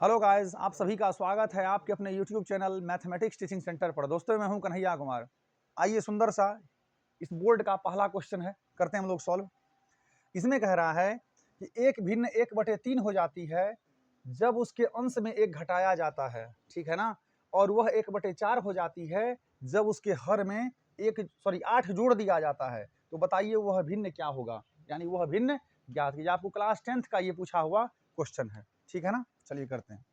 Hello guys, आप सभी का स्वागत है आपके अपने YouTube channel mathematics teaching centre पर। दोस्तों मैं हूं कन्हैया कुमार। आइए सुंदर सा इस बोर्ड का पहला क्वेश्चन है, करते हैं हम लोग सॉल्व। इसमें कह रहा है कि एक भिन्न 1/3 हो जाती है जब उसके अंश में एक घटाया जाता है, ठीक है ना। और वह 1/4 हो जाती है जब उसके हर में 8 जोड़ दिया जाता है। तो बताइए वह भिन्न क्या होगा, यानी वह भिन्न ज्ञात कीजिए। आपको क्लास 10th का ये पूछा हुआ क्वेश्चन है, ठीक है ना। चलिए करते हैं।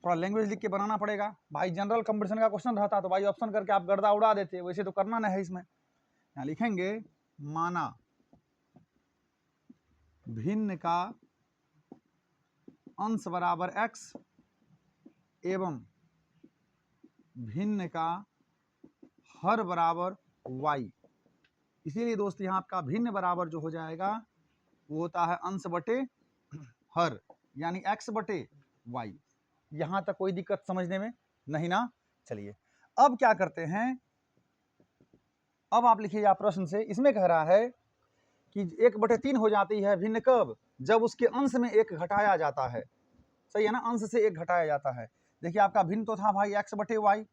थोड़ा लैंग्वेज लिख के बनाना पड़ेगा भाई। जनरल कंपटीशन का क्वेश्चन रहता तो भाई ऑप्शन करके आप गर्दा उड़ा देते, वैसे तो करना नहीं है इसमें। यहाँ लिखेंगे माना भिन्न का अंश बराबर x एवं भिन्न का हर बराबर y। इसीलिए दोस्त यहाँ आपका भिन्न बराबर जो हो जाएगा वो होता है अंश बटे हर, यानी x बटे y। यहाँ तक कोई दिक्कत समझने में नहीं ना। चलिए अब क्या करते हैं, अब आप लिखिए आप प्रश्न से। इसमें कह रहा है कि 1/3 हो जाती है भिन्न कब, जब उसके अंश में एक घटाया जाता है। सही है ना, अंश से एक घटाया जाता है। देखिए आपका भिन्न तो था भाई x बटे वाई,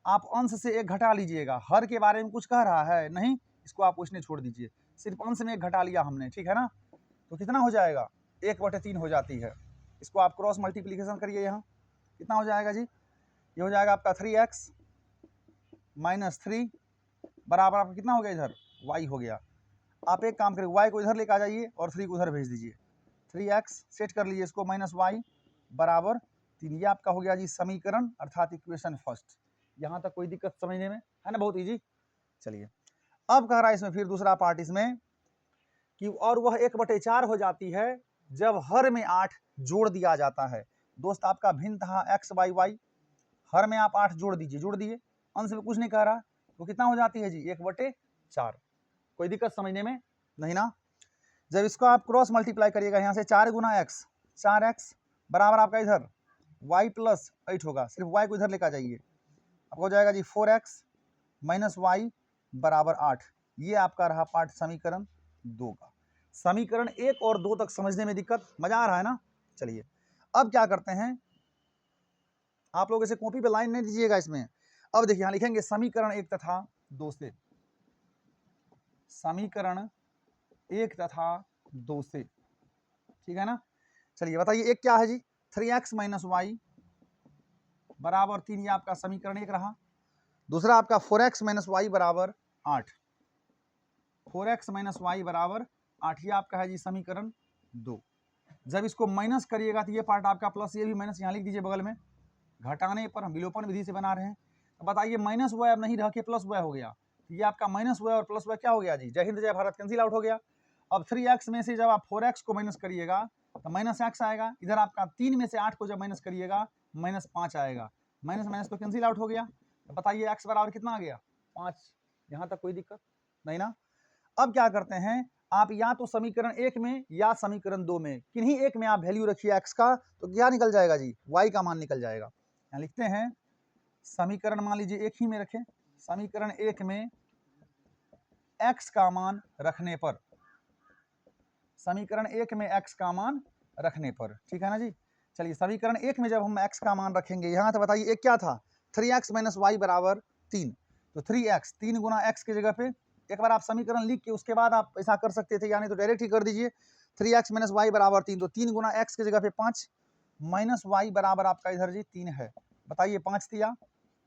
आप अंश से एक घटा लीजिएगा। हर के बारे में कुछ कह रहा है नहीं, इसको आप उसने छोड़ दीजिए, सिर्फ अंश में एक घटा लिया हमने, ठीक है ना। तो कितना हो जाएगा, 1/3 हो जाती है। इसको आप क्रॉस मल्टीप्लीकेशन करिए, यहाँ कितना हो जाएगा जी, ये हो जाएगा आपका 3x - 3 बराबर आपका कितना हो गया, इधर y हो गया। आप एक काम करिए, y को इधर लेकर आ जाइए और 3 को इधर भेज दीजिए। 3x सेट कर लीजिए इसको -y बराबर 3। ये आपका हो गया जी समीकरण, अर्थात इक्वेशन फर्स्ट। यहाँ तक कोई दिक्कत समझने में है ना, बहुत इजी। चलिए अब कह रहा है इसमें फिर दूसरा पार्ट इसमें कि और वह 1/4 हो जाती है जब हर में 8 जोड़ दिया जाता है। दोस्त आपका भिन्न था x/y, हर में आप 8 जोड़ दीजिए, जोड़ दिए, अंश में कुछ नहीं कह रहा, तो कितना हो जाती है जी 1/4। कोई दिक्कत समझने में नहीं ना। जब इसको आप क्रॉस मल्टीप्लाई करिएगा, यहाँ से 4 गुना x, 4x बराबर आपका इधर y + 8 होगा। सिर्फ y को इधर लेकर जाइए, आपको हो जाएगा जी 4x - y बराबर 8। ये आपका रहा पार्ट समीकरण 2 का। समीकरण 1 और 2 तक समझने में दिक्कत, मजा आ रहा है ना। चलिए अब क्या करते हैं, आप लोग इसे कॉपी पे लाइन नहीं दीजिएगा इसमें। अब देखिए यहाँ लिखेंगे समीकरण 1 तथा 2 से, समीकरण 1 तथा 2 से, ठीक है ना। चलिए बताइए एक क्या है जी, 3x - y बराबर 3, ये आपका समीकरण 1 रहा। दूसरा आपका 4x - y बराबर 8, 4x - y बराबर 8, ये आपका है जी समीकरण 2। जब इसको माइनस करिएगा तो ये पार्ट आपका प्लस, ये भी माइनस यहाँ लिख दीजिए बगल में। घटाने पर हम विलोपन विधि से बना रहे हैं। तो बताइए माइनस हुआ अब नहीं रह के प्लस हुआ हो गया, तो ये आपका माइनस हुआ और प्लस हुआ क्या हो गया जी, जय हिंद जय भारत कैंसिल आउट हो गया। अब 3x में से जब आप 4x को माइनस करिएगा तो -x आएगा। इधर आपका 3 में से 8 को जब माइनस करिएगा -5 आएगा। माइनस माइनस तो कैंसिल आउट हो गया। तो बताइए x बराबर कितना आ गया, 5। यहाँ तक कोई दिक्कत नहीं ना। अब क्या करते हैं, आप या तो समीकरण 1 में या समीकरण 2 में किन्हीं एक में आप वैल्यू रखिए x का, तो क्या निकल जाएगा जी, y का मान निकल जाएगा। यहाँ लिखते हैं समीकरण मान लीजिए एक ही में रखें, समीकरण 1 में x का मान रखने पर, समीकरण 1 में x का मान रखने पर, ठीक है ना जी। चलिए समीकरण 1 में जब हम x का मान रखेंगे, यहाँ तो बताइए एक क्या था, 3x - y बराबर 3। तो 3x, 3 गुना x की जगह पे एक बार आप समीकरण लिख के उसके बाद आप ऐसा कर सकते थे, यानी तो डायरेक्ट ही कर दीजिए। 3x - y बराबर 3, तो 3 गुना x की जगह पे 5 माइनस y बराबर आपका इधर जी 3 है। बताइए 5 दिया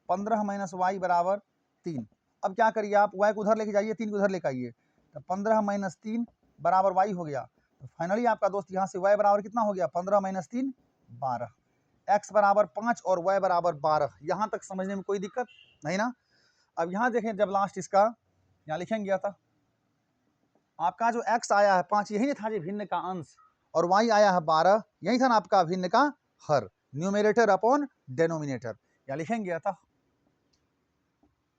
15 - y बराबर 3। अब क्या करिए आप y को उधर लेके जाइए, 3 को उधर लेके आइए, तो 15 - 3 बराबर y हो गया। तो फाइनली आपका दोस्त यहाँ से y बराबर कितना हो गया, 15 - 3 12, x बराबर 5 और y बराबर 12। यहाँ तक समझने में कोई दिक्कत नहीं ना। अब यहाँ देखें जब लास्ट इसका यहाँ लिखेंगे था, आपका जो x आया है 5, यही था जी भिन्न का अंश, और y आया है 12, यही था ना आपका भिन्न का हर, न्यूमरेटर अपॉन डेनोमिनेटर। यहाँ लिखेंगे था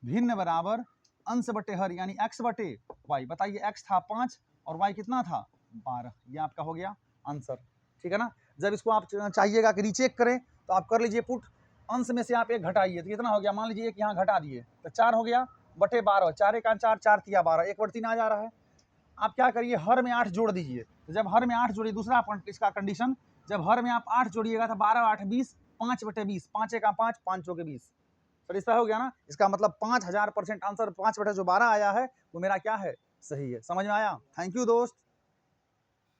भिन्न बराबर अंश बटे हर, यानी x बटे y। बताइए x था 5 और y कितना था 12, ये आपका हो गया आंसर, ठीक है ना। जब इसको आप चाहिएगा कि रीचेक करें तो आप कर लीजिए पुट, अंश में से आप एक घटाइए तो कितना हो गया, मान लीजिए एक यहाँ घटा दिए तो 4 हो गया बटे 12, 4 1 4, 4 3 12, 1/3 आ जा रहा है। आप क्या करिए हर में 8 जोड़ दीजिए, तो जब हर में 8 जोड़िए, दूसरा इसका कंडीशन, जब हर में आप 8 जोड़िएगा तो 12 8 20, 5/20, 5 का 5, 5 चौके 20। सैटिस्फाई हो गया ना? इसका मतलब 5000% आंसर 5/12 आया है वो मेरा क्या है? सही है। समझ में आया? थैंक यू दोस्त।